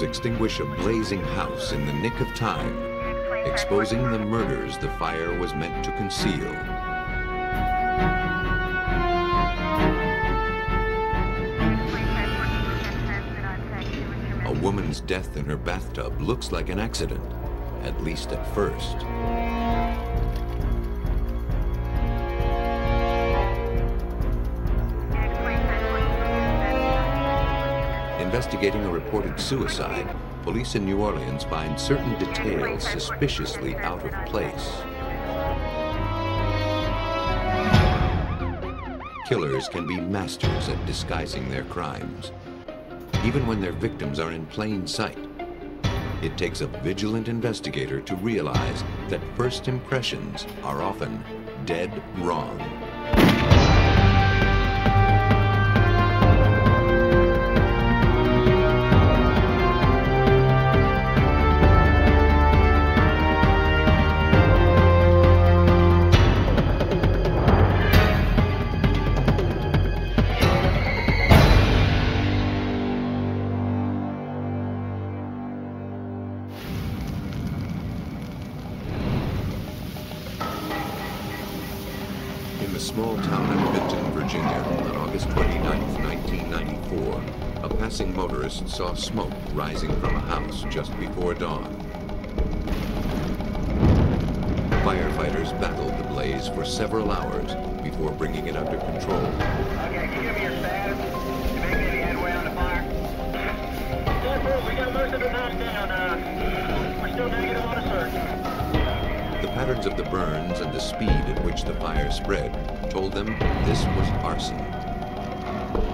extinguish a blazing house in the nick of time, exposing the murders the fire was meant to conceal. A woman's death in her bathtub looks like an accident, at least at first. Investigating a reported suicide, police in New Orleans find certain details suspiciously out of place. Killers can be masters at disguising their crimes, even when their victims are in plain sight. It takes a vigilant investigator to realize that first impressions are often dead wrong. Small town of Benton, Virginia, on August 29, 1994, a passing motorist saw smoke rising from a house just before dawn. Firefighters battled the blaze for several hours before bringing it under control. Okay, can you give me your status? You making any headway on the fire? Yeah, we got most of it knocked down. We're still negative on a search. The patterns of the burns and the speed at which the fire spread told them this was arson.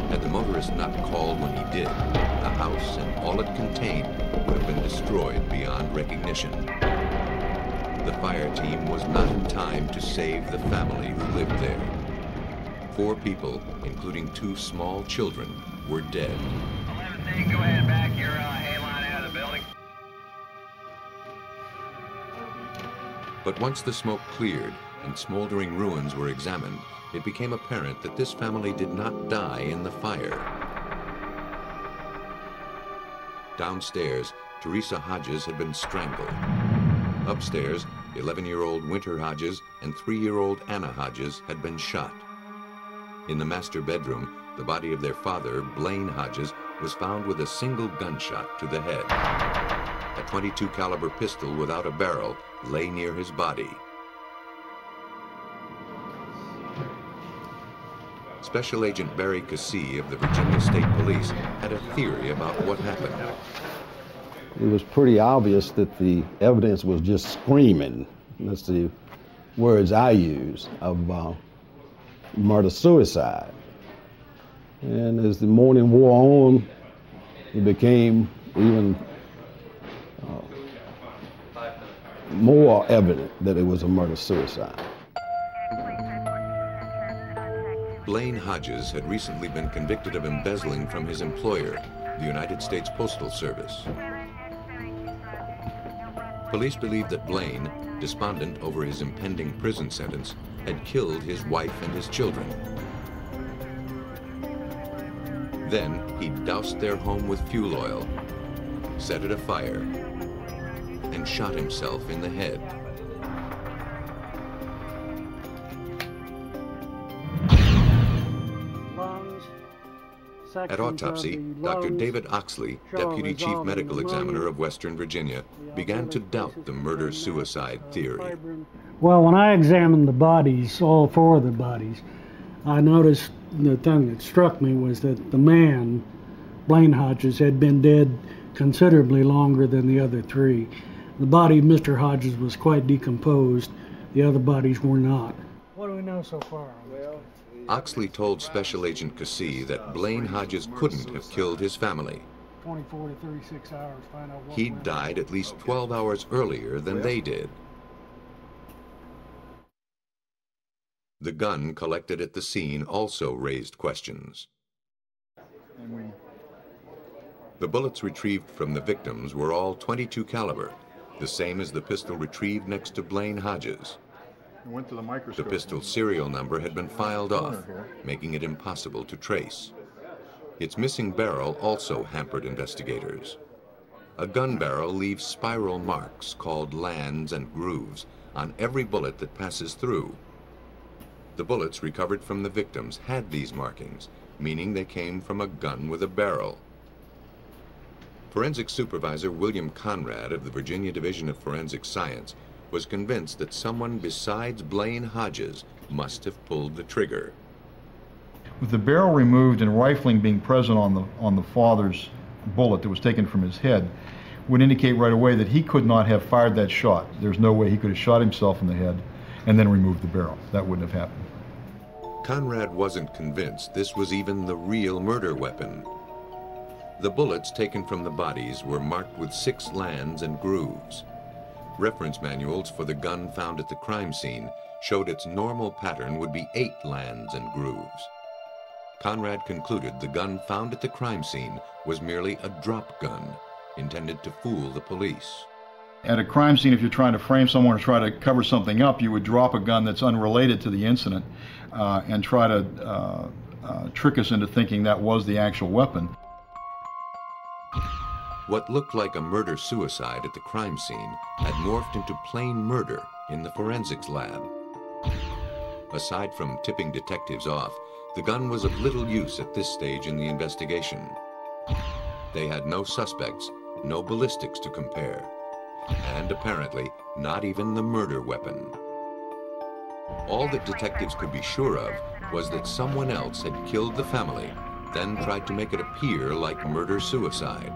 Had the motorist not called when he did, the house and all it contained would have been destroyed beyond recognition. The fire team was not in time to save the family who lived there. 4 people, including 2 small children, were dead. 11C, go ahead and back your hay line out of the building. But once the smoke cleared and smoldering ruins were examined, it became apparent that this family did not die in the fire. Downstairs, Teresa Hodges had been strangled. Upstairs, 11-year-old Winter Hodges and 3-year-old Anna Hodges had been shot. In the master bedroom, the body of their father, Blaine Hodges, was found with a single gunshot to the head. A .22 caliber pistol without a barrel lay near his body. Special Agent Barry Cassie of the Virginia State Police had a theory about what happened. It was pretty obvious that the evidence was just screaming, that's the words I use, of murder-suicide. And as the morning wore on, it became even more evident that it was a murder-suicide. Blaine Hodges had recently been convicted of embezzling from his employer, the United States Postal Service. Police believed that Blaine, despondent over his impending prison sentence, had killed his wife and his children. Then he doused their home with fuel oil, set it afire, and shot himself in the head. At autopsy, Dr. David Oxley, Deputy Chief Medical Examiner of Western Virginia, began to doubt the murder-suicide theory. Well, when I examined the bodies, all 4 of the bodies, I noticed the thing that struck me was that the man, Blaine Hodges, had been dead considerably longer than the other 3. The body of Mr. Hodges was quite decomposed. The other bodies were not. What do we know so far? Oxley told Special Agent Cassie that Blaine Hodges couldn't have killed his family. 24 to 36 hours, find out what He'd died at least 12 hours earlier than they did. The gun collected at the scene also raised questions. The bullets retrieved from the victims were all .22 caliber, the same as the pistol retrieved next to Blaine Hodges. The pistol's serial number had been filed off, making it impossible to trace. Its missing barrel also hampered investigators. A gun barrel leaves spiral marks called lands and grooves on every bullet that passes through. The bullets recovered from the victims had these markings, meaning they came from a gun with a barrel. Forensic Supervisor William Conrad of the Virginia Division of Forensic Science was convinced that someone besides Blaine Hodges must have pulled the trigger. With the barrel removed and rifling being present on the father's bullet that was taken from his head, would indicate right away that he could not have fired that shot. There's no way he could have shot himself in the head and then removed the barrel. That wouldn't have happened. Conrad wasn't convinced this was even the real murder weapon. The bullets taken from the bodies were marked with 6 lands and grooves. Reference manuals for the gun found at the crime scene showed its normal pattern would be 8 lands and grooves. Conrad concluded the gun found at the crime scene was merely a drop gun, intended to fool the police. At a crime scene, if you're trying to frame someone or try to cover something up, you would drop a gun that's unrelated to the incident and try to trick us into thinking that was the actual weapon. What looked like a murder-suicide at the crime scene had morphed into plain murder in the forensics lab. Aside from tipping detectives off, the gun was of little use at this stage in the investigation. They had no suspects, no ballistics to compare, and apparently not even the murder weapon. All that detectives could be sure of was that someone else had killed the family, then tried to make it appear like murder-suicide.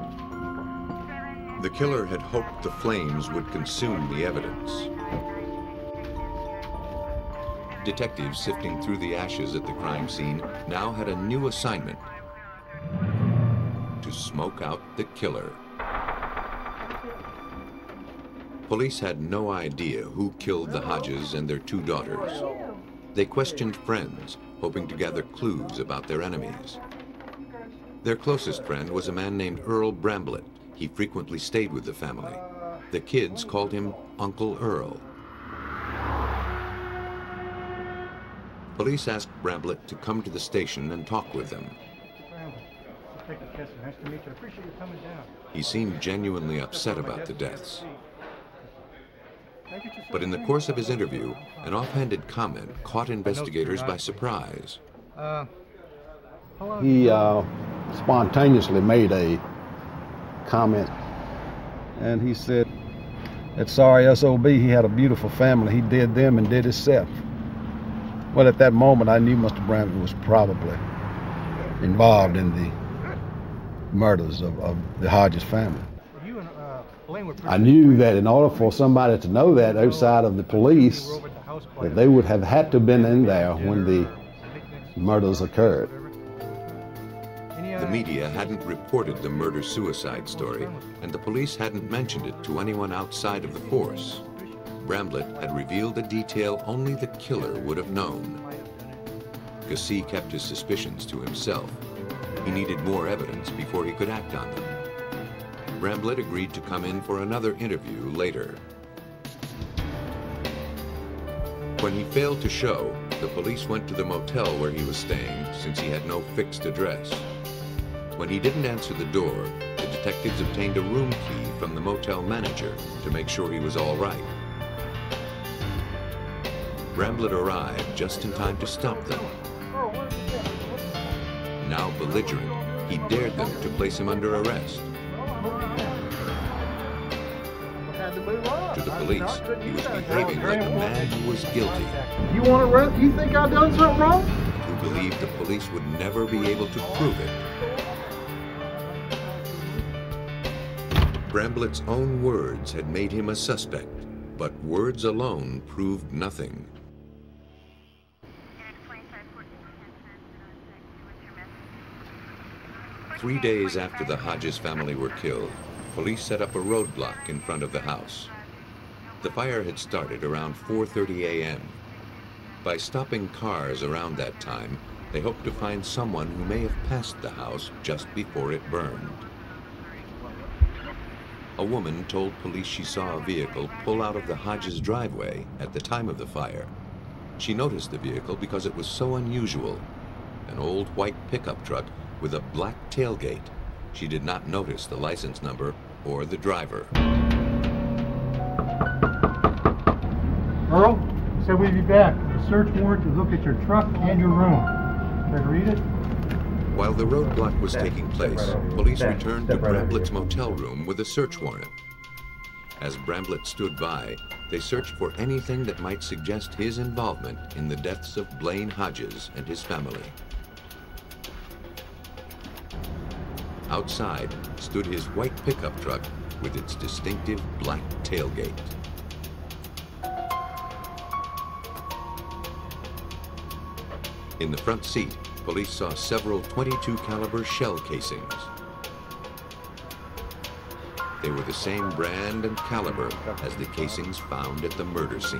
The killer had hoped the flames would consume the evidence. Detectives sifting through the ashes at the crime scene now had a new assignment: to smoke out the killer. Police had no idea who killed the Hodges and their 2 daughters. They questioned friends, hoping to gather clues about their enemies. Their closest friend was a man named Earl Bramblett. He frequently stayed with the family. The kids called him Uncle Earl. Police asked Bramblett to come to the station and talk with them. He seemed genuinely upset about the deaths. But in the course of his interview, an offhanded comment caught investigators by surprise. He spontaneously made a comment, and he said that sorry SOB, he had a beautiful family, he did them and did himself. Well, at that moment I knew Mr. Bramblett was probably involved in the murders of the Hodges family. I knew that in order for somebody to know that outside of the police, that they would have had to have been in there when the murders occurred. The media hadn't reported the murder-suicide story, and the police hadn't mentioned it to anyone outside of the force. Bramblett had revealed a detail only the killer would have known. Gassi kept his suspicions to himself. He needed more evidence before he could act on them. Bramblett agreed to come in for another interview later. When he failed to show, the police went to the motel where he was staying, since he had no fixed address. When he didn't answer the door, the detectives obtained a room key from the motel manager to make sure he was all right. Bramblett arrived just in time to stop them. Now belligerent, he dared them to place him under arrest. To the police, he was behaving like a man who was guilty. You want to arrest? You think I've done something wrong? Who believed the police would never be able to prove it. Bramblett's own words had made him a suspect, but words alone proved nothing. Three days after the Hodges family were killed, police set up a roadblock in front of the house. The fire had started around 4:30 a.m. By stopping cars around that time, they hoped to find someone who may have passed the house just before it burned. A woman told police she saw a vehicle pull out of the Hodges driveway at the time of the fire. She noticed the vehicle because it was so unusual. An old white pickup truck with a black tailgate. She did not notice the license number or the driver. Earl, said we'd be back. A search warrant to look at your truck and your room. Can I read it? While the roadblock was taking place, police returned to Bramblett's motel room with a search warrant. As Bramblett stood by, they searched for anything that might suggest his involvement in the deaths of Blaine Hodges and his family. Outside stood his white pickup truck with its distinctive black tailgate. In the front seat, police saw several .22 caliber shell casings. They were the same brand and caliber as the casings found at the murder scene.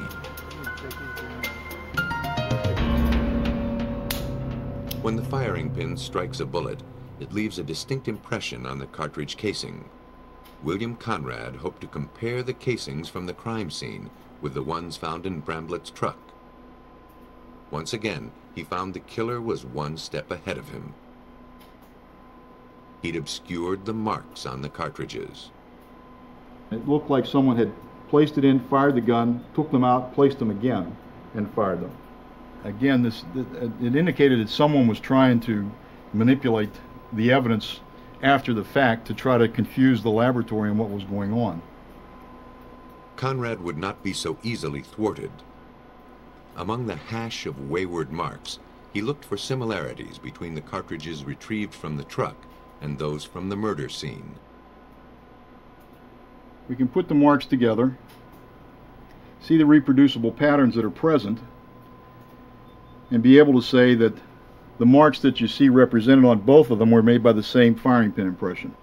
When the firing pin strikes a bullet, it leaves a distinct impression on the cartridge casing. William Conrad hoped to compare the casings from the crime scene with the ones found in Bramblett's truck. Once again, he found the killer was one step ahead of him. He'd obscured the marks on the cartridges. It looked like someone had placed it in, fired the gun, took them out, placed them again, and fired them. Again, it indicated that someone was trying to manipulate the evidence after the fact to try to confuse the laboratory and what was going on. Conrad would not be so easily thwarted. Among the hash of wayward marks, he looked for similarities between the cartridges retrieved from the truck and those from the murder scene. We can put the marks together, see the reproducible patterns that are present, and be able to say that the marks that you see represented on both of them were made by the same firing pin impression.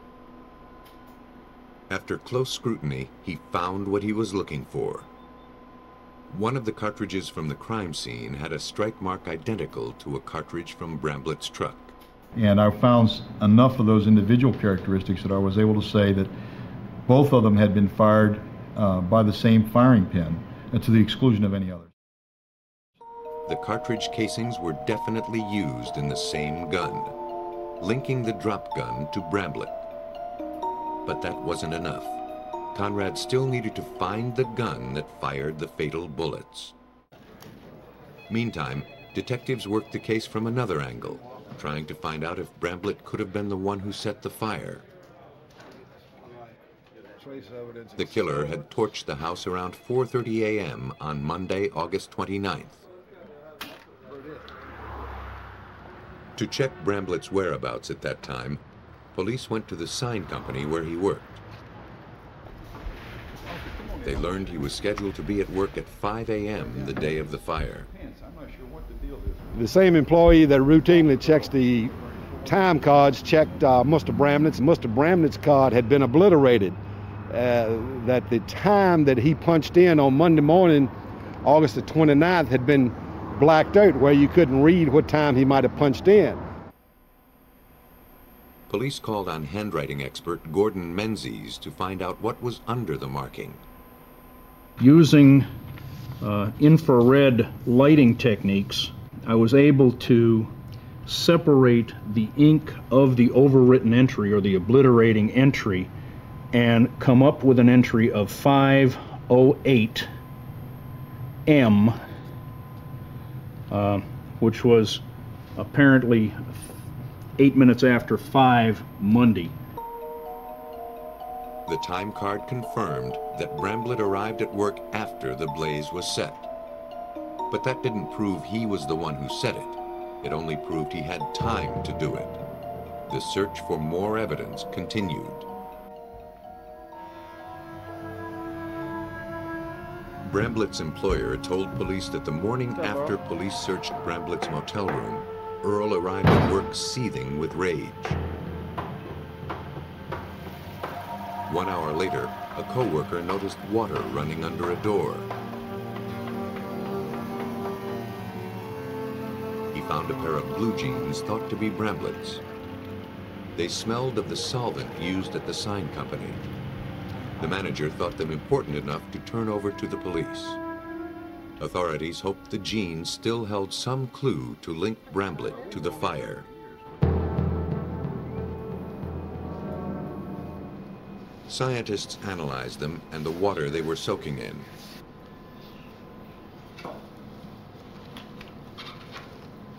After close scrutiny, he found what he was looking for. One of the cartridges from the crime scene had a strike mark identical to a cartridge from Bramblett's truck. And I found enough of those individual characteristics that I was able to say that both of them had been fired by the same firing pin, to the exclusion of any others. The cartridge casings were definitely used in the same gun, linking the drop gun to Bramblett. But that wasn't enough. Conrad still needed to find the gun that fired the fatal bullets. Meantime, detectives worked the case from another angle, trying to find out if Bramblett could have been the one who set the fire. The killer had torched the house around 4:30 a.m. on Monday, August 29th. To check Bramblett's whereabouts at that time, police went to the sign company where he worked. They learned he was scheduled to be at work at 5 a.m. the day of the fire. The same employee that routinely checks the time cards checked Mr. Bramlett's. Mr. Bramlett's card had been obliterated. That the time that he punched in on Monday morning, August the 29th, had been blacked out where you couldn't read what time he might have punched in. Police called on handwriting expert Gordon Menzies to find out what was under the marking. Using infrared lighting techniques, I was able to separate the ink of the overwritten entry or the obliterating entry and come up with an entry of 508 M, which was apparently 8 minutes after 5 Monday. The time card confirmed that Bramblett arrived at work after the blaze was set. But that didn't prove he was the one who set it. It only proved he had time to do it. The search for more evidence continued. Bramblett's employer told police that the morning after police searched Bramblett's motel room, Earl arrived at work seething with rage. 1 hour later, a co-worker noticed water running under a door. He found a pair of blue jeans thought to be Bramblett's. They smelled of the solvent used at the sign company. The manager thought them important enough to turn over to the police. Authorities hoped the jeans still held some clue to link Bramblett to the fire. Scientists analyzed them and the water they were soaking in.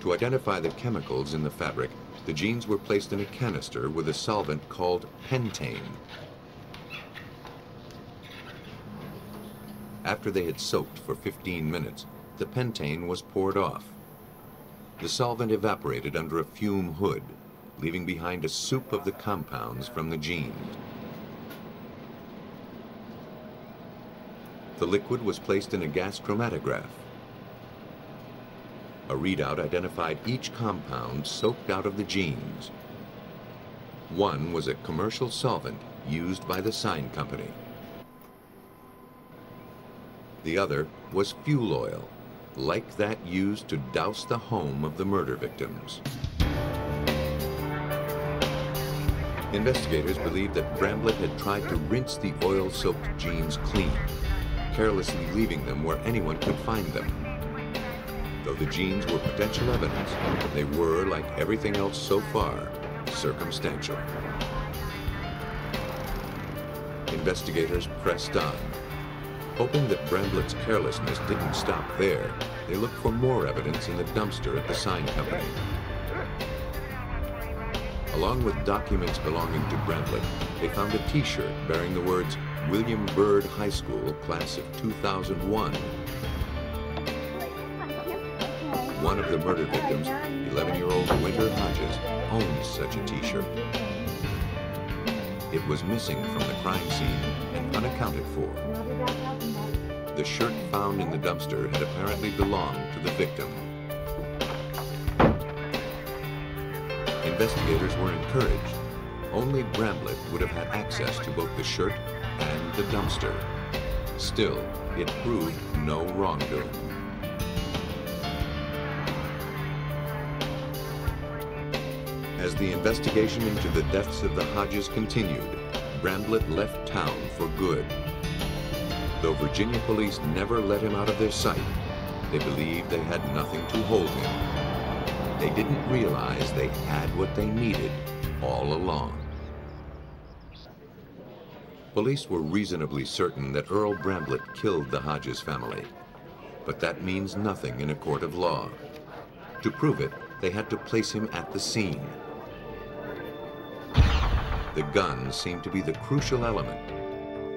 To identify the chemicals in the fabric, the jeans were placed in a canister with a solvent called pentane. After they had soaked for 15 minutes, the pentane was poured off. The solvent evaporated under a fume hood, leaving behind a soup of the compounds from the jeans. The liquid was placed in a gas chromatograph. A readout identified each compound soaked out of the jeans. One was a commercial solvent used by the sign company. The other was fuel oil, like that used to douse the home of the murder victims. Investigators believed that Bramblett had tried to rinse the oil-soaked jeans clean, carelessly leaving them where anyone could find them. Though the jeans were potential evidence, they were, like everything else so far, circumstantial. Investigators pressed on. Hoping that Bramblett's carelessness didn't stop there, they looked for more evidence in the dumpster at the sign company. Along with documents belonging to Bramblett, they found a T-shirt bearing the words William Byrd High School, class of 2001. One of the murder victims, 11-year-old Winter Hodges, owns such a T-shirt. It was missing from the crime scene and unaccounted for. The shirt found in the dumpster had apparently belonged to the victim. Investigators were encouraged. Only Bramblett would have had access to both the shirt and the dumpster. Still, it proved no wrongdoing. As the investigation into the deaths of the Hodges continued, Bramblett left town for good. Though Virginia police never let him out of their sight, they believed they had nothing to hold him. They didn't realize they had what they needed all along. Police were reasonably certain that Earl Bramblett killed the Hodges family, but that means nothing in a court of law. To prove it, they had to place him at the scene. The gun seemed to be the crucial element.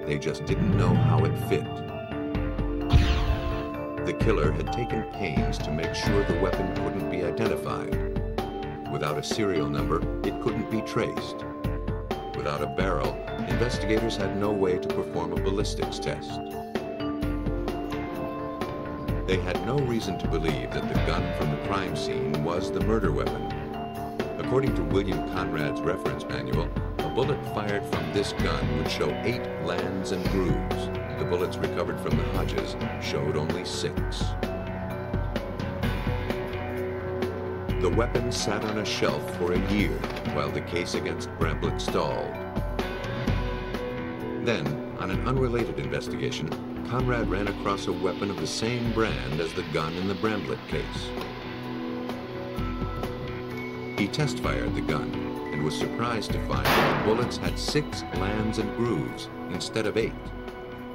They just didn't know how it fit. The killer had taken pains to make sure the weapon couldn't be identified. Without a serial number, it couldn't be traced. Without a barrel, investigators had no way to perform a ballistics test. They had no reason to believe that the gun from the crime scene was the murder weapon. According to William Conrad's reference manual, a bullet fired from this gun would show 8 lands and grooves. The bullets recovered from the Hodges showed only 6. The weapon sat on a shelf for a year while the case against Bramblett stalled. Then, on an unrelated investigation, Conrad ran across a weapon of the same brand as the gun in the Bramblett case. He test-fired the gun and was surprised to find that the bullets had 6 lands and grooves instead of 8.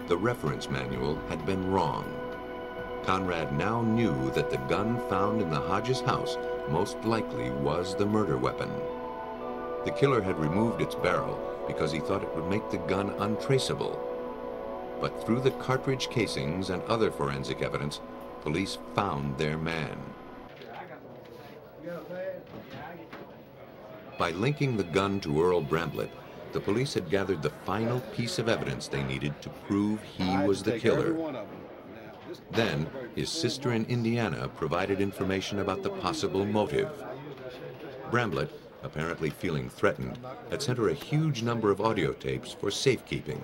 The reference manual had been wrong. Conrad now knew that the gun found in the Hodges house most likely was the murder weapon. The killer had removed its barrel because he thought it would make the gun untraceable. But through the cartridge casings and other forensic evidence, police found their man. By linking the gun to Earl Bramblett, the police had gathered the final piece of evidence they needed to prove he was the killer. Then, his sister in Indiana provided information about the possible motive. Bramblett, apparently feeling threatened, had sent her a huge number of audio tapes for safekeeping.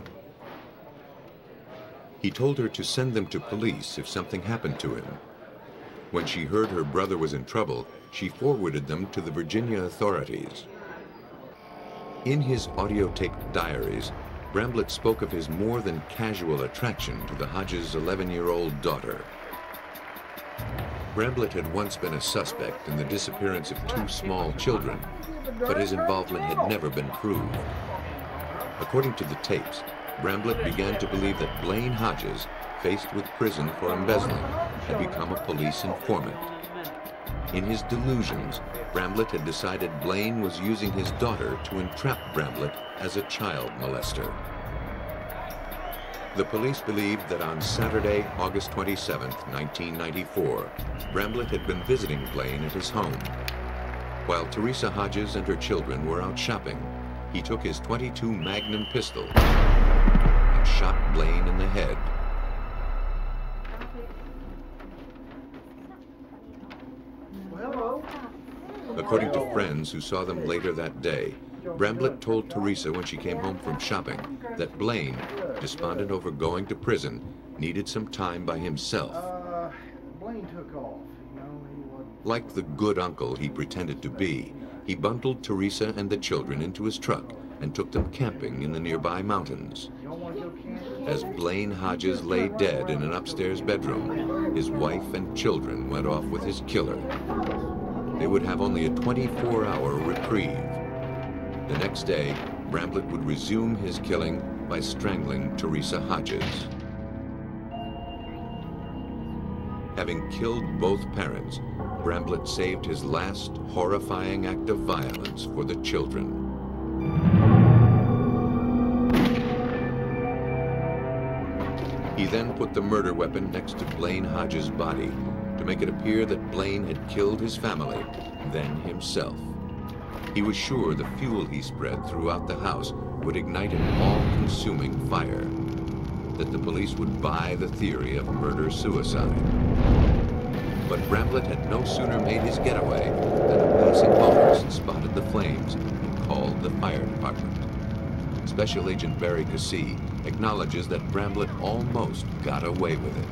He told her to send them to police if something happened to him. When she heard her brother was in trouble, she forwarded them to the Virginia authorities. In his audio-taped diaries, Bramblett spoke of his more than casual attraction to the Hodges' 11-year-old daughter. Bramblett had once been a suspect in the disappearance of 2 small children, but his involvement had never been proved. According to the tapes, Bramblett began to believe that Blaine Hodges, faced with prison for embezzling, had become a police informant. In his delusions, Bramblett had decided Blaine was using his daughter to entrap Bramblett as a child molester. The police believed that on Saturday, August 27, 1994, Bramblett had been visiting Blaine at his home. While Teresa Hodges and her children were out shopping, he took his .22 Magnum pistol and shot Blaine in the head. According to friends who saw them later that day, Bramblett told Teresa when she came home from shopping that Blaine, despondent over going to prison, needed some time by himself. Blaine took off. Like the good uncle he pretended to be, he bundled Teresa and the children into his truck and took them camping in the nearby mountains. As Blaine Hodges lay dead in an upstairs bedroom, his wife and children went off with his killer. They would have only a 24-hour reprieve. The next day, Bramblett would resume his killing by strangling Teresa Hodges. Having killed both parents, Bramblett saved his last horrifying act of violence for the children. He then put the murder weapon next to Blaine Hodges' body to make it appear that Blaine had killed his family, then himself. He was sure the fuel he spread throughout the house would ignite an all-consuming fire, that the police would buy the theory of murder-suicide. But Bramblett had no sooner made his getaway than a passing motorist spotted the flames and called the fire department. Special Agent Barry Cassee acknowledges that Bramblett almost got away with it.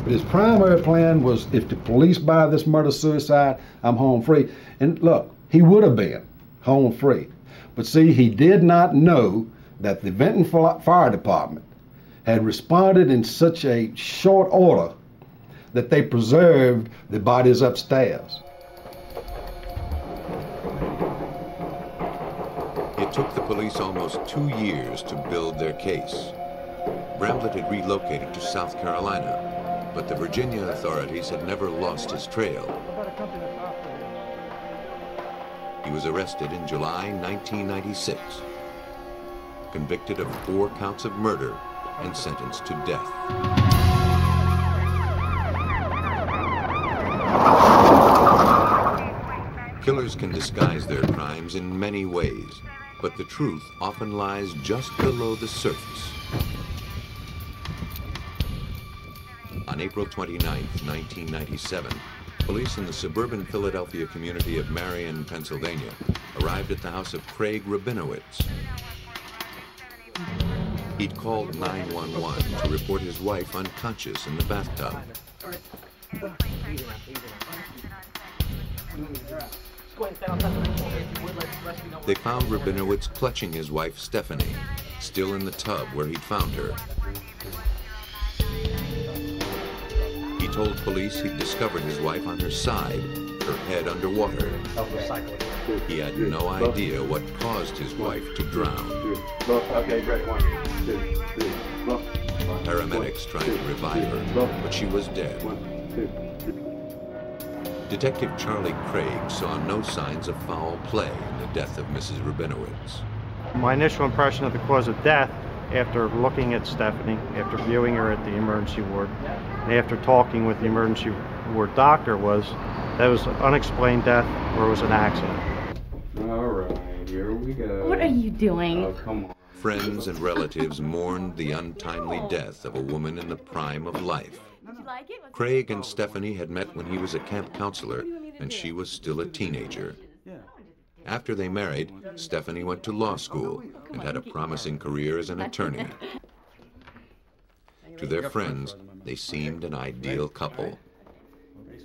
But his primary plan was, if the police buy this murder-suicide, I'm home free. And look, he would have been home free. But see, he did not know that the Vinton Fire Department had responded in such a short order that they preserved the bodies upstairs. It took the police almost 2 years to build their case. Bramblett had relocated to South Carolina, but the Virginia authorities had never lost his trail. He was arrested in July 1996, convicted of 4 counts of murder and sentenced to death. Killers can disguise their crimes in many ways, but the truth often lies just below the surface. On April 29, 1997, police in the suburban Philadelphia community of Marion, Pennsylvania, arrived at the house of Craig Rabinowitz. He'd called 911 to report his wife unconscious in the bathtub. They found Rabinowitz clutching his wife, Stefanie, still in the tub where he'd found her. He told police he'd discovered his wife on her side, her head underwater. He had no idea what caused his wife to drown. Paramedics tried to revive her, but she was dead. Detective Charlie Craig saw no signs of foul play in the death of Mrs. Rabinowitz. My initial impression of the cause of death, after looking at Stefanie, after viewing her at the emergency ward, and after talking with the emergency ward doctor, was that it was an unexplained death or it was an accident. All right, here we go. What are you doing? Oh, come on. Friends and relatives mourned the untimely death of a woman in the prime of life. Craig and Stefanie had met when he was a camp counselor and she was still a teenager. After they married, Stefanie went to law school and had a promising career as an attorney. To their friends, they seemed an ideal couple.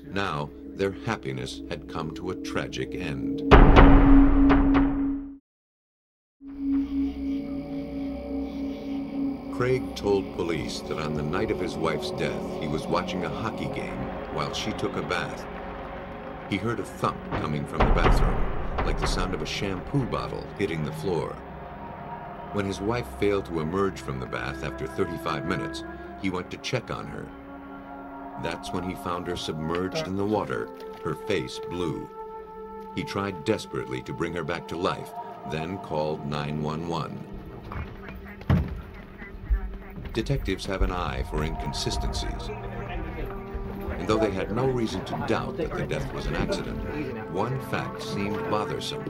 Now, their happiness had come to a tragic end. Craig told police that on the night of his wife's death, he was watching a hockey game while she took a bath. He heard a thump coming from the bathroom, like the sound of a shampoo bottle hitting the floor. When his wife failed to emerge from the bath after 35 minutes, he went to check on her. That's when he found her submerged in the water, her face blue. He tried desperately to bring her back to life, then called 911. Detectives have an eye for inconsistencies. And though they had no reason to doubt that the death was an accident, one fact seemed bothersome.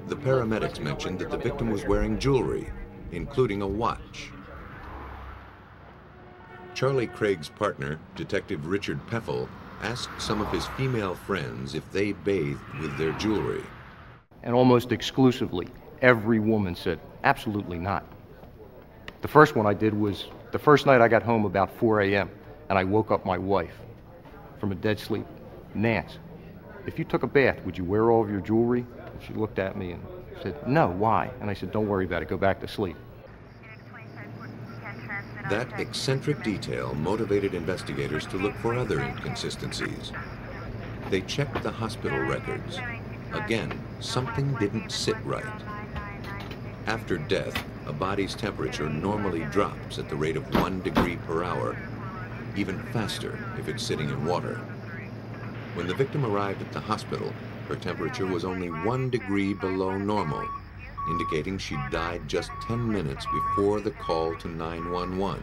The paramedics mentioned that the victim was wearing jewelry, including a watch. Charlie Craig's partner, Detective Richard Peffel, asked some of his female friends if they bathed with their jewelry. And almost exclusively, every woman said, absolutely not. The first one I did was the first night I got home about 4 a.m. and I woke up my wife from a dead sleep. Nance, if you took a bath, would you wear all of your jewelry? And she looked at me and said, no, why? And I said, don't worry about it, go back to sleep. That eccentric detail motivated investigators to look for other inconsistencies. They checked the hospital records. Again, something didn't sit right. After death, a body's temperature normally drops at the rate of 1 degree per hour, even faster if it's sitting in water. When the victim arrived at the hospital, her temperature was only 1 degree below normal, indicating she died just 10 minutes before the call to 911.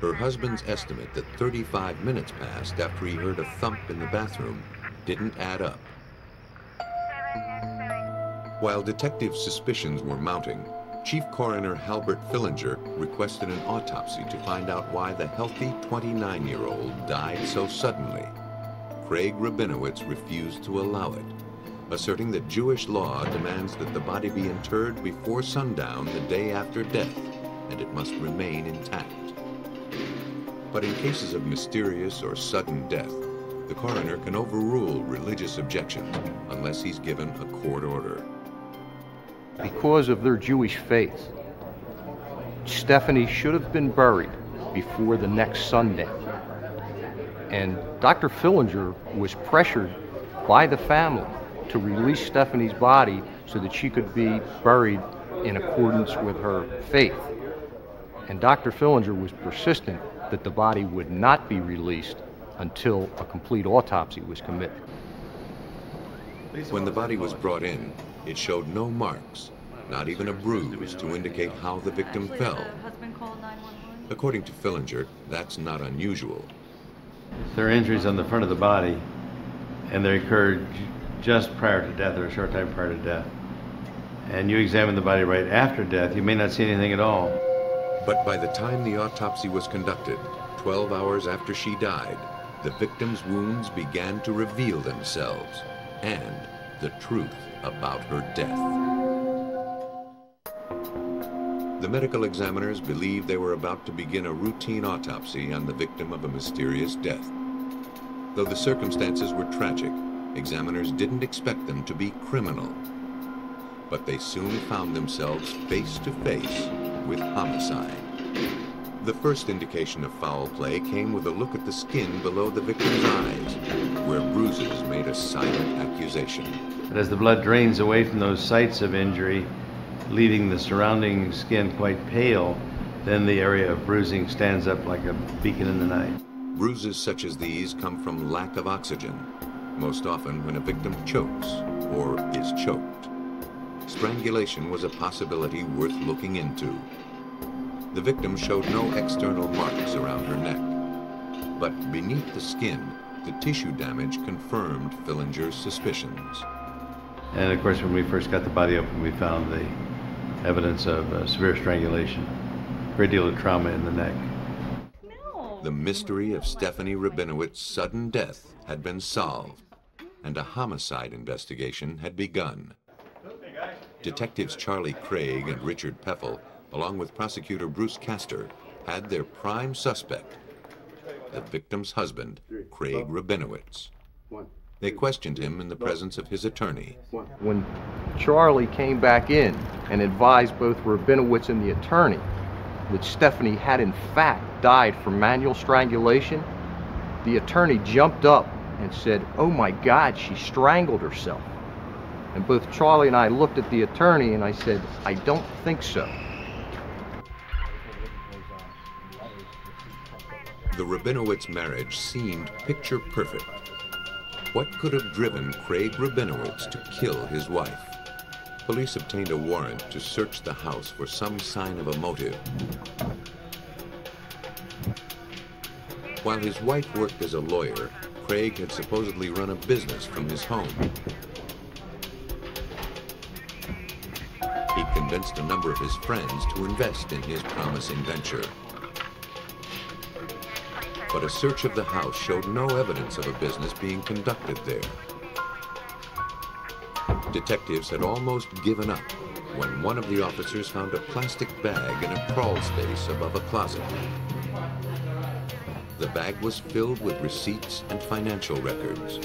Her husband's estimate that 35 minutes passed after he heard a thump in the bathroom didn't add up. While detectives' suspicions were mounting, Chief Coroner Halbert Fillinger requested an autopsy to find out why the healthy 29-year-old died so suddenly. Craig Rabinowitz refused to allow it, asserting that Jewish law demands that the body be interred before sundown the day after death, and it must remain intact. But in cases of mysterious or sudden death, the coroner can overrule religious objections unless he's given a court order. Because of their Jewish faith, Stefanie should have been buried before the next sundown. And Dr. Fillinger was pressured by the family to release Stefanie's body so that she could be buried in accordance with her faith. And Dr. Fillinger was persistent that the body would not be released until a complete autopsy was committed. When the body was brought in, it showed no marks, not even a bruise to indicate how the victim fell. According to Fillinger, that's not unusual. There are injuries on the front of the body, and they occurred just prior to death or a short time prior to death. And you examine the body right after death, you may not see anything at all. But by the time the autopsy was conducted, 12 hours after she died, the victim's wounds began to reveal themselves and the truth about her death. The medical examiners believed they were about to begin a routine autopsy on the victim of a mysterious death. Though the circumstances were tragic, examiners didn't expect them to be criminal. But they soon found themselves face to face with homicide. The first indication of foul play came with a look at the skin below the victim's eyes, where bruises made a silent accusation. But as the blood drains away from those sites of injury, leaving the surrounding skin quite pale, then the area of bruising stands up like a beacon in the night. Bruises such as these come from lack of oxygen, most often when a victim chokes or is choked. Strangulation was a possibility worth looking into. The victim showed no external marks around her neck, but beneath the skin, the tissue damage confirmed Fillinger's suspicions. And of course, when we first got the body open, we found the evidence of severe strangulation, a great deal of trauma in the neck. The mystery of Stefanie Rabinowitz's sudden death had been solved, and a homicide investigation had begun. Detectives Charlie Craig and Richard Peffel, along with prosecutor Bruce Castor, had their prime suspect, the victim's husband, Craig Rabinowitz. They questioned him in the presence of his attorney. When Charlie came back in and advised both Rabinowitz and the attorney that Stefanie had in fact died from manual strangulation, the attorney jumped up and said, "Oh my God, she strangled herself." And both Charlie and I looked at the attorney and I said, I don't think so. The Rabinowitz marriage seemed picture perfect. What could have driven Craig Rabinowitz to kill his wife? Police obtained a warrant to search the house for some sign of a motive. While his wife worked as a lawyer, Craig had supposedly run a business from his home. He convinced a number of his friends to invest in his promising venture. But a search of the house showed no evidence of a business being conducted there. Detectives had almost given up when one of the officers found a plastic bag in a crawl space above a closet. The bag was filled with receipts and financial records.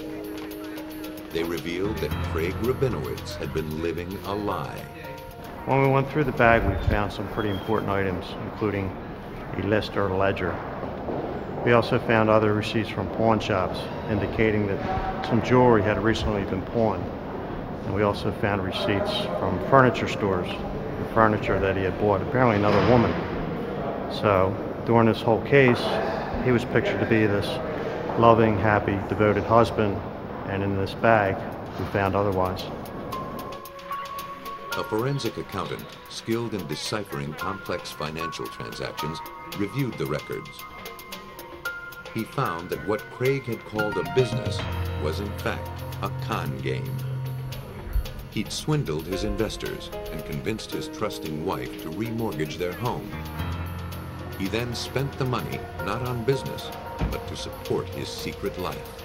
They revealed that Craig Rabinowitz had been living a lie. When we went through the bag, we found some pretty important items, including a list or a ledger. We also found other receipts from pawn shops indicating that some jewelry had recently been pawned. And we also found receipts from furniture stores, the furniture that he had bought, apparently another woman. So during this whole case, he was pictured to be this loving, happy, devoted husband, and in this bag, we found otherwise. A forensic accountant, skilled in deciphering complex financial transactions, reviewed the records. He found that what Craig had called a business was in fact a con game. He'd swindled his investors and convinced his trusting wife to remortgage their home. He then spent the money not on business, but to support his secret life.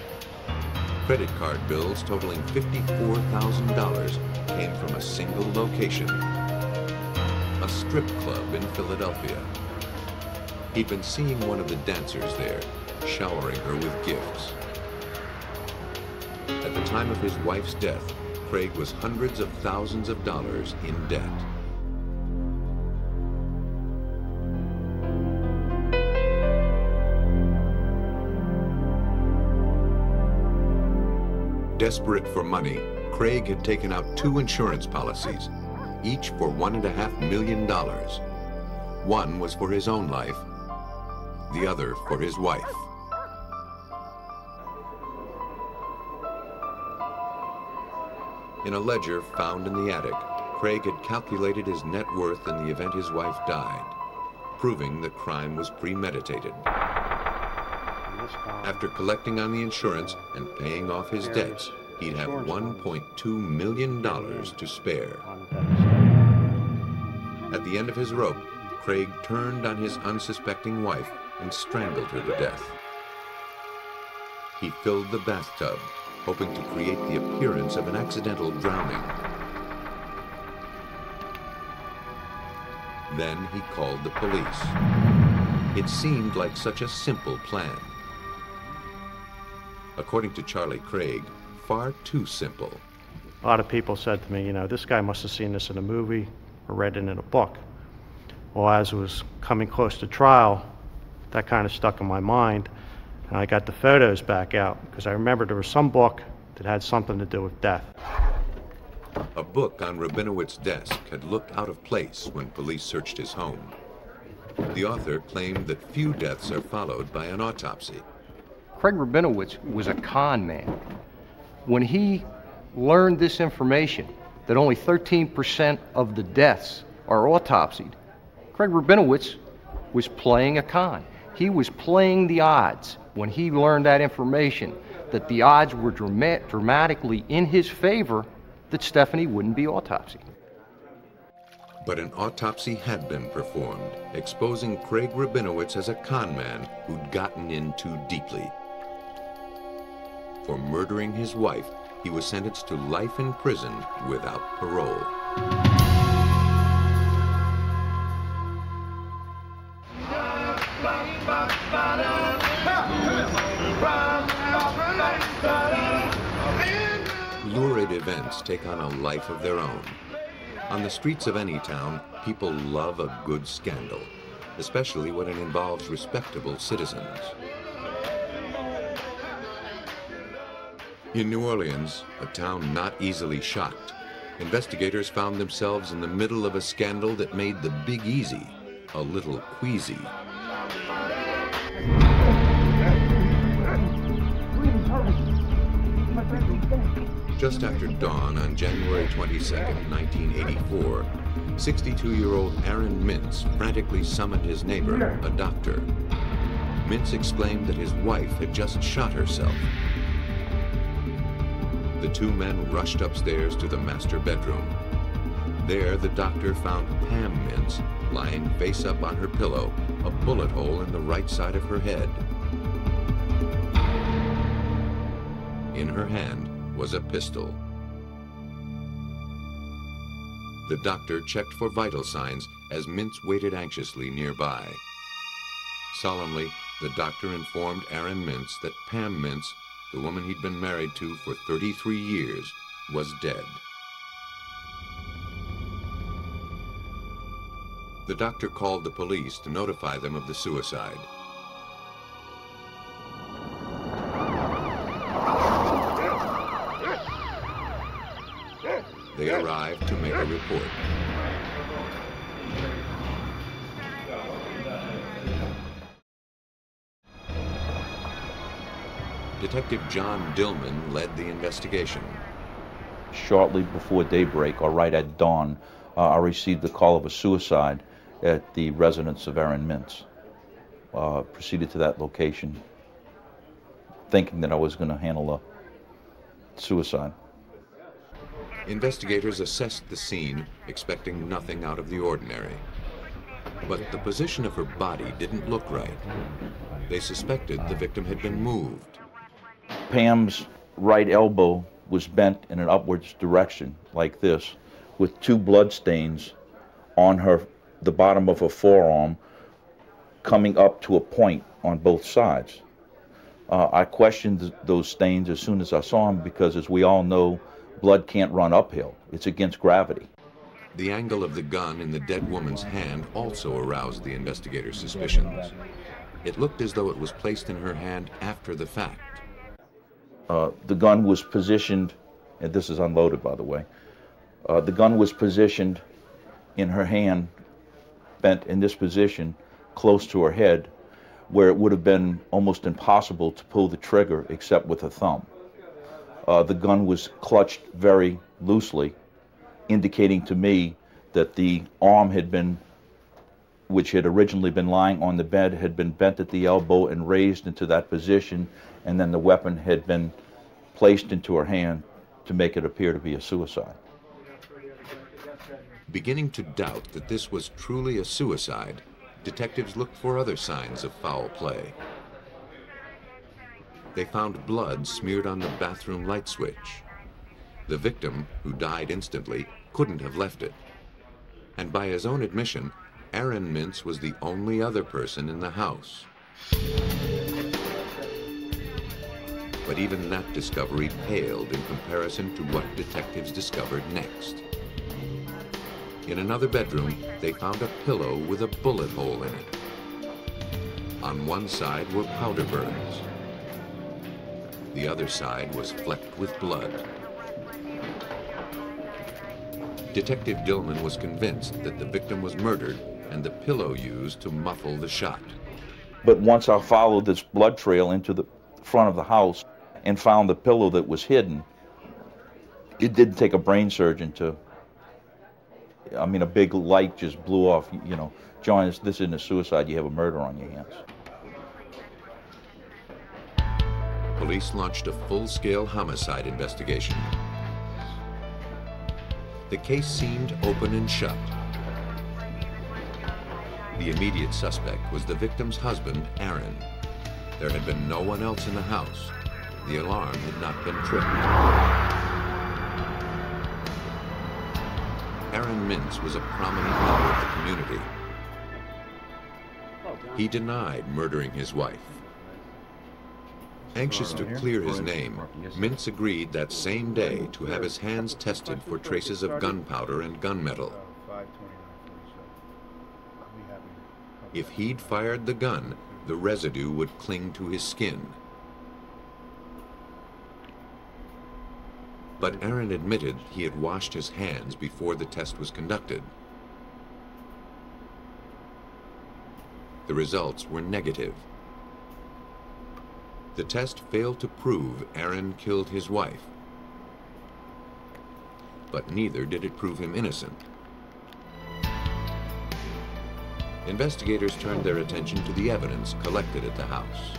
Credit card bills totaling $54,000 came from a single location, a strip club in Philadelphia. He'd been seeing one of the dancers there, showering her with gifts. At the time of his wife's death, Craig was hundreds of thousands of dollars in debt. Desperate for money, Craig had taken out 2 insurance policies, each for $1.5 million. One was for his own life, the other for his wife. In a ledger found in the attic, Craig had calculated his net worth in the event his wife died, proving the crime was premeditated. After collecting on the insurance and paying off his debts, he'd have $1.2 million to spare. At the end of his rope, Craig turned on his unsuspecting wife and strangled her to death. He filled the bathtub, hoping to create the appearance of an accidental drowning. Then he called the police. It seemed like such a simple plan. According to Charlie Craig, far too simple. A lot of people said to me, you know, this guy must have seen this in a movie or read it in a book. Well, as it was coming close to trial, that kind of stuck in my mind, and I got the photos back out because I remember there was some book that had something to do with death. A book on Rabinowitz's desk had looked out of place when police searched his home. The author claimed that few deaths are followed by an autopsy. Craig Rabinowitz was a con man. When he learned this information, that only 13% of the deaths are autopsied, Craig Rabinowitz was playing a con. He was playing the odds when he learned that information, that the odds were dramatically in his favor that Stefanie wouldn't be autopsied. But an autopsy had been performed, exposing Craig Rabinowitz as a con man who'd gotten in too deeply. For murdering his wife, he was sentenced to life in prison without parole. Lurid events take on a life of their own. On the streets of any town, people love a good scandal, especially when it involves respectable citizens. In New Orleans, a town not easily shocked, investigators found themselves in the middle of a scandal that made the Big Easy a little queasy. Just after dawn on January 22, 1984, 62-year-old Aaron Mintz frantically summoned his neighbor, a doctor. Mintz exclaimed that his wife had just shot herself. The two men rushed upstairs to the master bedroom. There, the doctor found Pam Mintz lying face up on her pillow, a bullet hole in the right side of her head. In her hand was a pistol. The doctor checked for vital signs as Mintz waited anxiously nearby. Solemnly, the doctor informed Aaron Mintz that Pam Mintz, the woman he'd been married to for 33 years, was dead. The doctor called the police to notify them of the suicide. They arrived to make a report. Detective John Dillman led the investigation. Shortly before daybreak, or right at dawn, I received the call of a suicide at the residence of Aaron Mintz. Proceeded to that location, thinking that I was going to handle a suicide. Investigators assessed the scene, expecting nothing out of the ordinary. But the position of her body didn't look right. They suspected the victim had been moved. Pam's right elbow was bent in an upwards direction, like this, with two blood stains on the bottom of her forearm, coming up to a point on both sides. I questioned those stains as soon as I saw them because, as we all know, blood can't run uphill. It's against gravity. The angle of the gun in the dead woman's hand also aroused the investigators' suspicions. It looked as though it was placed in her hand after the fact. The gun was positioned, and this is unloaded, by the way. The gun was positioned in her hand, bent in this position, close to her head, where it would have been almost impossible to pull the trigger except with a thumb. The gun was clutched very loosely, indicating to me that the arm had been, which had originally been lying on the bed, had been bent at the elbow and raised into that position, and then the weapon had been placed into her hand to make it appear to be a suicide. Beginning to doubt that this was truly a suicide, detectives looked for other signs of foul play. They found blood smeared on the bathroom light switch. The victim, who died instantly, couldn't have left it. And by his own admission, Aaron Mintz was the only other person in the house. But even that discovery paled in comparison to what detectives discovered next. In another bedroom, they found a pillow with a bullet hole in it. On one side were powder burns. The other side was flecked with blood. Detective Dillman was convinced that the victim was murdered and the pillow used to muffle the shot. But once I followed this blood trail into the front of the house and found the pillow that was hidden, it didn't take a brain surgeon to, I mean, a big light just blew off. You know, John, this isn't a suicide, you have a murder on your hands. Police launched a full-scale homicide investigation. The case seemed open and shut. The immediate suspect was the victim's husband, Aaron. There had been no one else in the house. The alarm had not been tripped. Aaron Mintz was a prominent member of the community. He denied murdering his wife. Anxious to clear his name, Mintz agreed that same day to have his hands tested for traces of gunpowder and gunmetal. If he'd fired the gun, the residue would cling to his skin. But Aaron admitted he had washed his hands before the test was conducted. The results were negative. The test failed to prove Aaron killed his wife, but neither did it prove him innocent. Investigators turned their attention to the evidence collected at the house.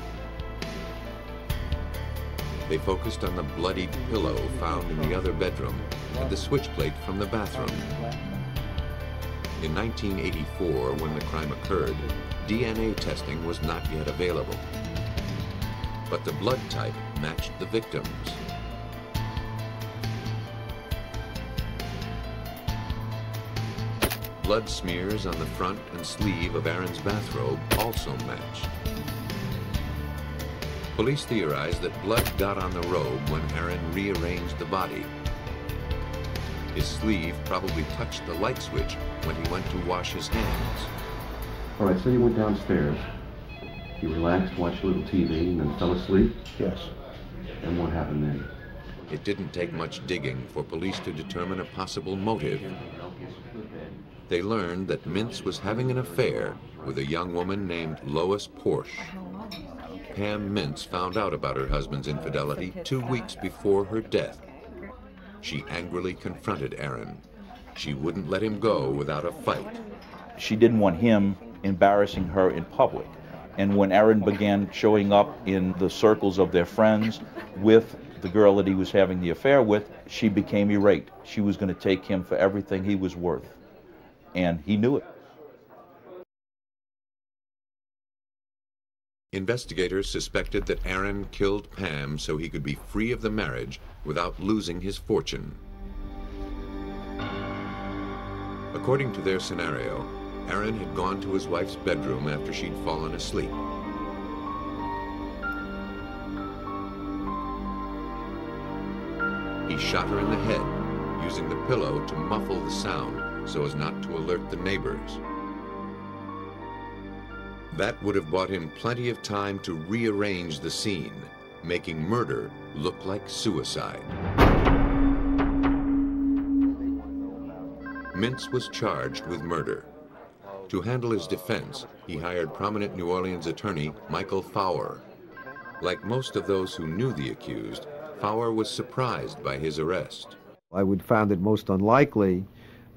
They focused on the bloodied pillow found in the other bedroom and the switchblade from the bathroom. In 1984, when the crime occurred, DNA testing was not yet available. But the blood type matched the victim's. Blood smears on the front and sleeve of Aaron's bathrobe also matched. Police theorized that blood got on the robe when Aaron rearranged the body. His sleeve probably touched the light switch when he went to wash his hands. All right, so you went downstairs. You relaxed, watched a little TV, and then fell asleep? Yes. And what happened then? It didn't take much digging for police to determine a possible motive. They learned that Mintz was having an affair with a young woman named Lois Porsche. Pam Mintz found out about her husband's infidelity 2 weeks before her death. She angrily confronted Aaron. She wouldn't let him go without a fight. She didn't want him embarrassing her in public. And when Aaron began showing up in the circles of their friends with the girl that he was having the affair with, she became irate. She was going to take him for everything he was worth. And he knew it. Investigators suspected that Aaron killed Pam so he could be free of the marriage without losing his fortune. According to their scenario, Aaron had gone to his wife's bedroom after she'd fallen asleep. He shot her in the head, using the pillow to muffle the sound so as not to alert the neighbors. That would have bought him plenty of time to rearrange the scene, making murder look like suicide. Mintz was charged with murder. To handle his defense, he hired prominent New Orleans attorney Michael Fowler. Like most of those who knew the accused, Fowler was surprised by his arrest. I would found it most unlikely,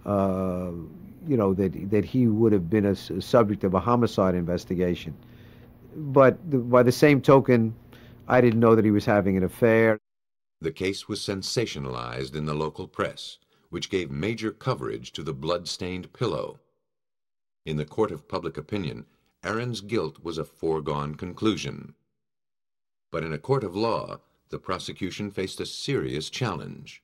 that he would have been a subject of a homicide investigation. But by the same token, I didn't know that he was having an affair. The case was sensationalized in the local press, which gave major coverage to the blood-stained pillow. In the court of public opinion, Aaron's guilt was a foregone conclusion. But in a court of law, the prosecution faced a serious challenge.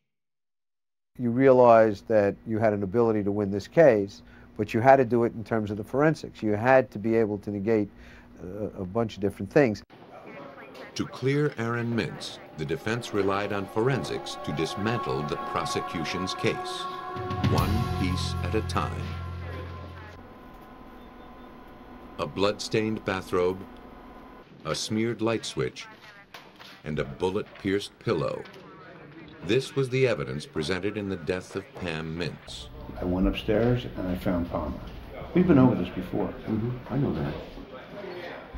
You realized that you had an ability to win this case, but you had to do it in terms of the forensics. You had to be able to negate a bunch of different things. To clear Aaron Mintz, the defense relied on forensics to dismantle the prosecution's case, one piece at a time. A blood-stained bathrobe, a smeared light switch, and a bullet-pierced pillow. This was the evidence presented in the death of Pam Mintz. I went upstairs and I found Palmer. We've been over this before. I know that.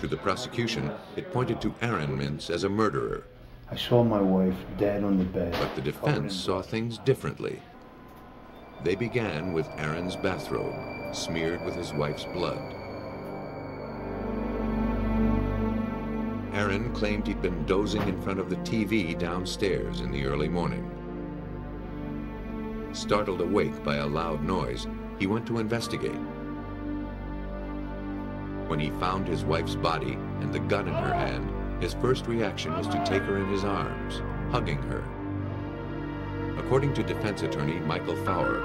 To the prosecution, it pointed to Aaron Mintz as a murderer. I saw my wife dead on the bed. But the defense saw things differently. They began with Aaron's bathrobe, smeared with his wife's blood. Aaron claimed he'd been dozing in front of the TV downstairs in the early morning. Startled awake by a loud noise, he went to investigate. When he found his wife's body and the gun in her hand, his first reaction was to take her in his arms, hugging her. According to defense attorney Michael Fowler,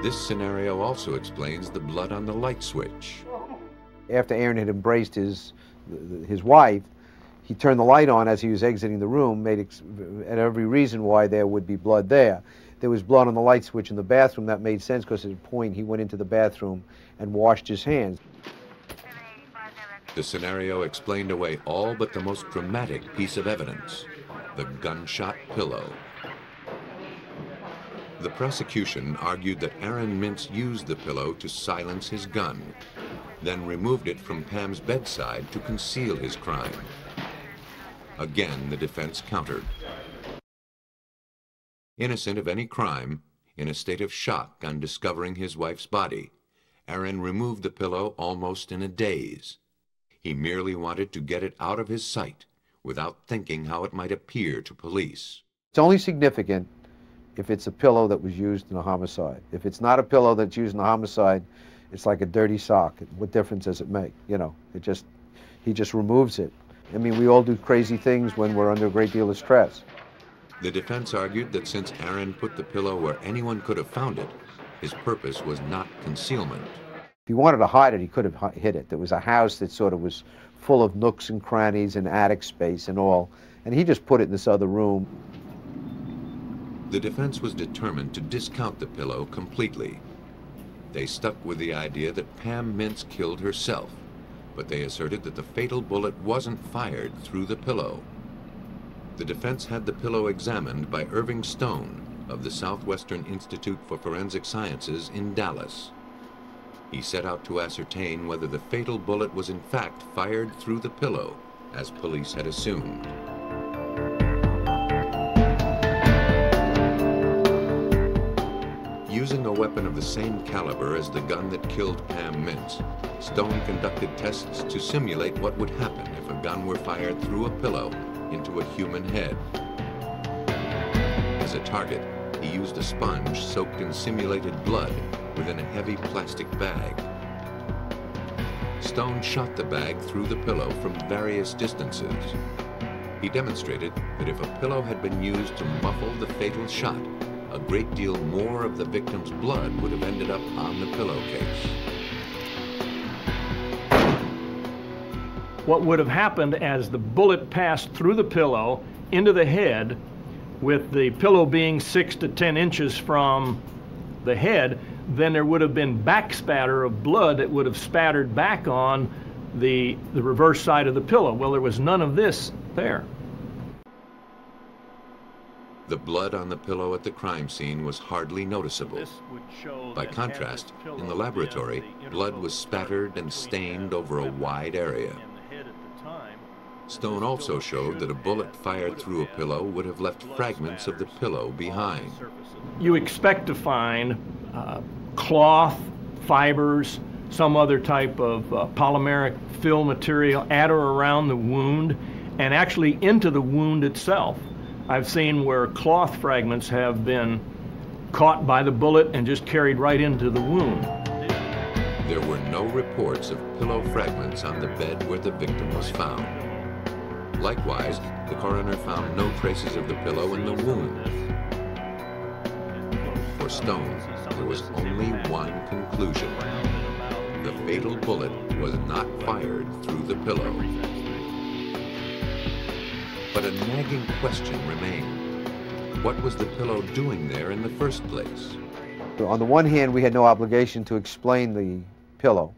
this scenario also explains the blood on the light switch. After Aaron had embraced his wife, he turned the light on as he was exiting the room, made every reason why there would be blood there. There was blood on the light switch in the bathroom. That made sense because at a point he went into the bathroom and washed his hands. The scenario explained away all but the most dramatic piece of evidence, the gunshot pillow. The prosecution argued that Aaron Mintz used the pillow to silence his gun, then removed it from Pam's bedside to conceal his crime. Again, the defense countered. Innocent of any crime, in a state of shock on discovering his wife's body, Aaron removed the pillow almost in a daze. He merely wanted to get it out of his sight without thinking how it might appear to police. It's only significant if it's a pillow that was used in a homicide. If it's not a pillow that's used in a homicide, it's like a dirty sock. What difference does it make? You know, he just removes it. I mean, we all do crazy things when we're under a great deal of stress. The defense argued that since Aaron put the pillow where anyone could have found it, his purpose was not concealment. If he wanted to hide it, he could have hid it. There was a house that sort of was full of nooks and crannies and attic space and all, and he just put it in this other room. The defense was determined to discount the pillow completely. They stuck with the idea that Pam Mintz killed herself, but they asserted that the fatal bullet wasn't fired through the pillow. The defense had the pillow examined by Irving Stone of the Southwestern Institute for Forensic Sciences in Dallas. He set out to ascertain whether the fatal bullet was in fact fired through the pillow, as police had assumed. Using a weapon of the same caliber as the gun that killed Pam Mintz, Stone conducted tests to simulate what would happen if a gun were fired through a pillow into a human head. As a target, he used a sponge soaked in simulated blood within a heavy plastic bag. Stone shot the bag through the pillow from various distances. He demonstrated that if a pillow had been used to muffle the fatal shot, a great deal more of the victim's blood would have ended up on the pillowcase. What would have happened as the bullet passed through the pillow into the head, with the pillow being 6 to 10 inches from the head, then there would have been backspatter of blood that would have spattered back on the reverse side of the pillow. Well, there was none of this there. The blood on the pillow at the crime scene was hardly noticeable. By contrast, in the laboratory, blood was spattered and stained over a wide area. Stone also showed that a bullet fired through a pillow would have left fragments of the pillow behind. You expect to find cloth, fibers, some other type of polymeric fill material at or around the wound, and actually into the wound itself. I've seen where cloth fragments have been caught by the bullet and just carried right into the wound. There were no reports of pillow fragments on the bed where the victim was found. Likewise, the coroner found no traces of the pillow in the wound. For Stone, there was only one conclusion. The fatal bullet was not fired through the pillow. But a nagging question remained. What was the pillow doing there in the first place? On the one hand, we had no obligation to explain the pillow.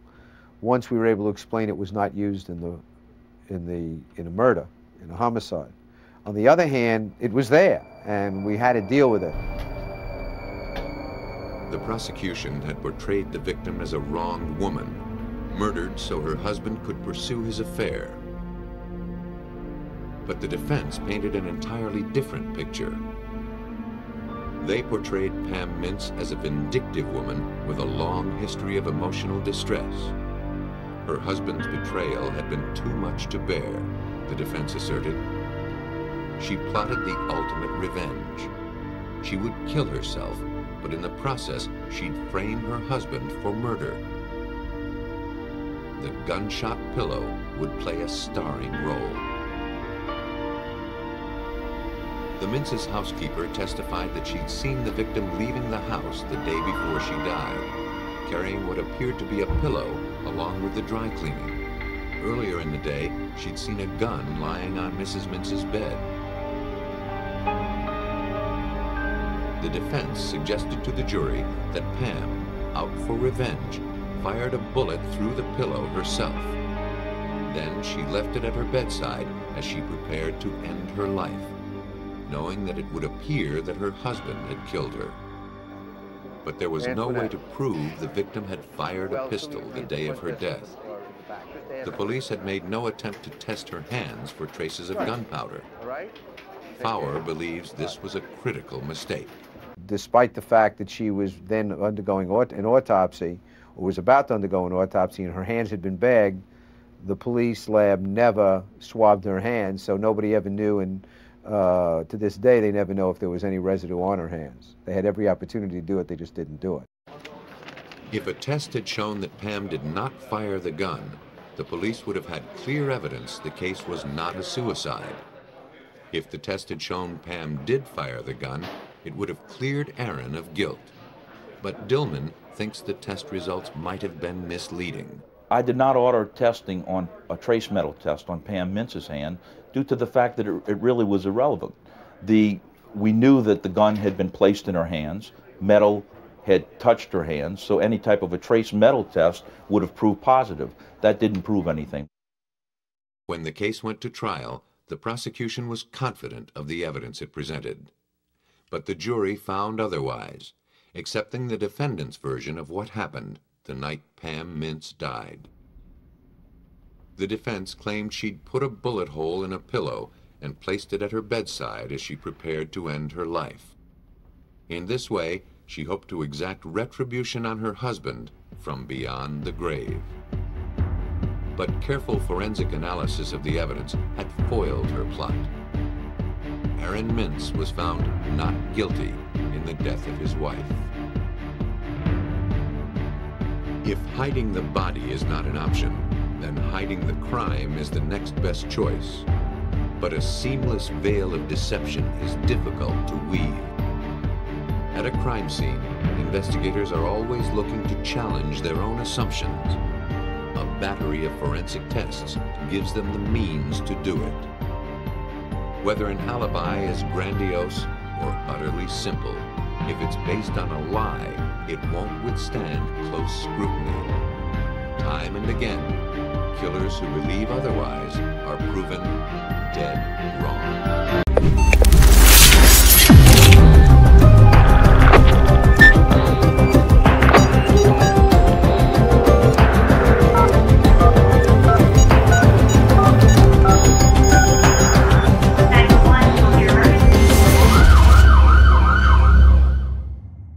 Once we were able to explain it was not used in a murder, in a homicide. On the other hand, it was there, and we had to deal with it. The prosecution had portrayed the victim as a wronged woman, murdered so her husband could pursue his affair. But the defense painted an entirely different picture. They portrayed Pam Mintz as a vindictive woman with a long history of emotional distress. Her husband's betrayal had been too much to bear, the defense asserted. She plotted the ultimate revenge. She would kill herself, but in the process, she'd frame her husband for murder. The gunshot pillow would play a starring role. The Mintz's housekeeper testified that she'd seen the victim leaving the house the day before she died, carrying what appeared to be a pillow along with the dry cleaning. Earlier in the day, she'd seen a gun lying on Mrs. Mintz's bed. The defense suggested to the jury that Pam, out for revenge, fired a bullet through the pillow herself. Then she left it at her bedside as she prepared to end her life, knowing that it would appear that her husband had killed her. But there was no way to prove the victim had fired a pistol the day of her death. The police had made no attempt to test her hands for traces of gunpowder. Fowler believes this was a critical mistake. Despite the fact that she was then undergoing an autopsy, or was about to undergo an autopsy, and her hands had been bagged, the police lab never swabbed her hands, so nobody ever knew, and to this day they never know if there was any residue on her hands. They had every opportunity to do it, they just didn't do it. If a test had shown that Pam did not fire the gun, the police would have had clear evidence the case was not a suicide. If the test had shown Pam did fire the gun, it would have cleared Aaron of guilt. But Dillman thinks the test results might have been misleading. I did not order testing on a trace metal test on Pam Mintz's hand due to the fact that it really was irrelevant. We knew that the gun had been placed in her hands, metal had touched her hands, so any type of a trace metal test would have proved positive. That didn't prove anything. When the case went to trial, the prosecution was confident of the evidence it presented. But the jury found otherwise, accepting the defendant's version of what happened the night Pam Mintz died. The defense claimed she'd put a bullet hole in a pillow and placed it at her bedside as she prepared to end her life. In this way, she hoped to exact retribution on her husband from beyond the grave. But careful forensic analysis of the evidence had foiled her plot. Aaron Mintz was found not guilty in the death of his wife. If hiding the body is not an option, then hiding the crime is the next best choice. But a seamless veil of deception is difficult to weave. At a crime scene, investigators are always looking to challenge their own assumptions. A battery of forensic tests gives them the means to do it. Whether an alibi is grandiose or utterly simple, if it's based on a lie, it won't withstand close scrutiny. Time and again, killers who believe otherwise are proven dead wrong.